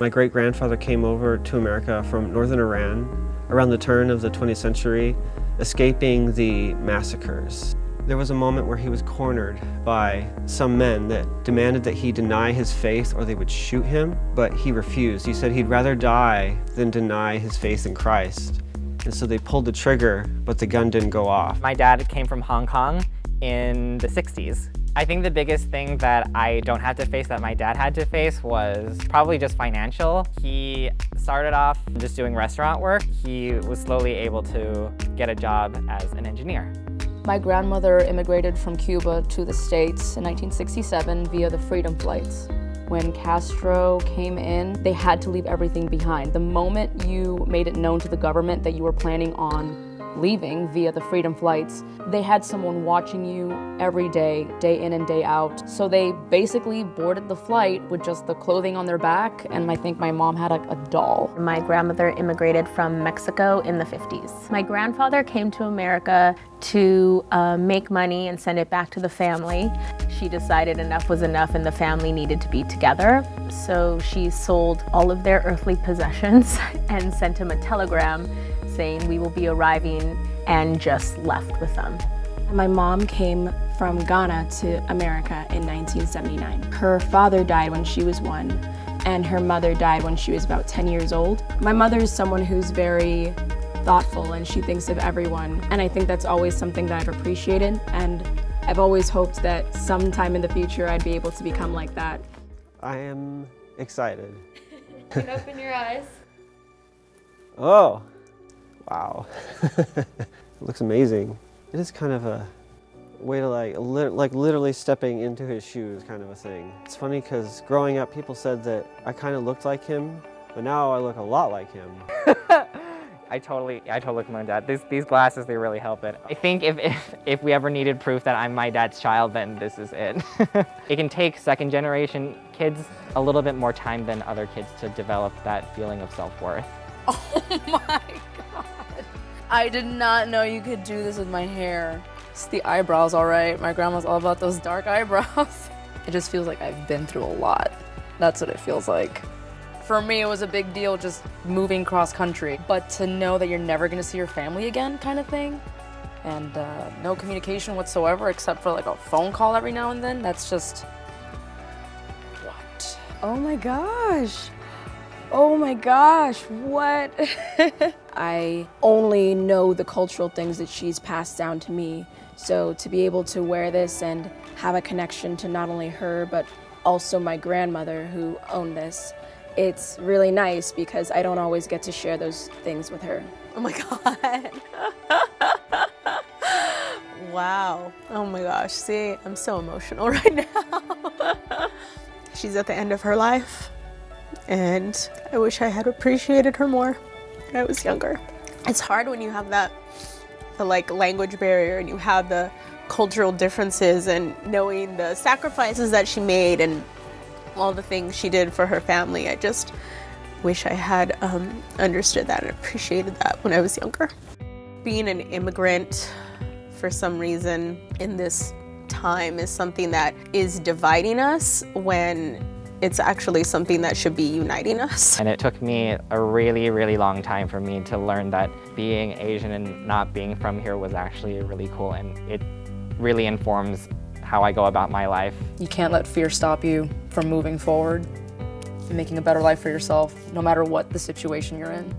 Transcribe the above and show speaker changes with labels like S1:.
S1: My great-grandfather came over to America from northern Iran around the turn of the 20th century, escaping the massacres. There was a moment where he was cornered by some men that demanded that he deny his faith or they would shoot him, but he refused. He said he'd rather die than deny his faith in Christ. And so they pulled the trigger, but the gun didn't go off.
S2: My dad came from Hong Kong in the 60s. I think the biggest thing that I don't have to face that my dad had to face was probably just financial. He started off just doing restaurant work. He was slowly able to get a job as an engineer.
S3: My grandmother immigrated from Cuba to the States in 1967 via the Freedom Flights. When Castro came in, they had to leave everything behind. The moment you made it known to the government that you were planning on leaving via the Freedom Flights, they had someone watching you every day, day in and day out. So they basically boarded the flight with just the clothing on their back, and I think my mom had a doll.
S4: My grandmother immigrated from Mexico in the 50s. My grandfather came to America to make money and send it back to the family. She decided enough was enough and the family needed to be together. So she sold all of their earthly possessions and sent him a telegram saying we will be arriving, and just left with them.
S5: My mom came from Ghana to America in 1979. Her father died when she was 1, and her mother died when she was about 10 years old. My mother is someone who's very thoughtful and she thinks of everyone, and I think that's always something that I've appreciated, and I've always hoped that sometime in the future I'd be able to become like that.
S1: I am excited.
S6: You can open your eyes.
S1: Oh, wow. It looks amazing. It is kind of a way to like literally stepping into his shoes kind of a thing. It's funny because growing up people said that I kind of looked like him, but now I look a lot like him.
S2: I totally look like my dad. These glasses, they really help it. I think if we ever needed proof that I'm my dad's child, then this is it. It can take second generation kids a little bit more time than other kids to develop that feeling of self-worth.
S3: Oh my God. I did not know you could do this with my hair. It's the eyebrows, all right. My grandma's all about those dark eyebrows. It just feels like I've been through a lot. That's what it feels like. For me, it was a big deal just moving cross country. But to know that you're never gonna see your family again kind of thing, and no communication whatsoever except for like a phone call every now and then, that's just, what?
S5: Oh my gosh. Oh my gosh, what? I only know the cultural things that she's passed down to me. So to be able to wear this and have a connection to not only her, but also my grandmother who owned this, it's really nice because I don't always get to share those things with her.
S4: Oh my God. Wow. Oh my gosh, see, I'm so emotional right now. She's at the end of her life, and I wish I had appreciated her more when I was younger. It's hard when you have the language barrier and you have the cultural differences, and knowing the sacrifices that she made and all the things she did for her family. I just wish I had understood that and appreciated that when I was younger. Being an immigrant for some reason in this time is something that is dividing us when it's actually something that should be uniting us.
S2: And it took me a really, really long time for me to learn that being Asian and not being from here was actually really cool, and it really informs how I go about my life.
S3: You can't let fear stop you from moving forward and making a better life for yourself, no matter what the situation you're in.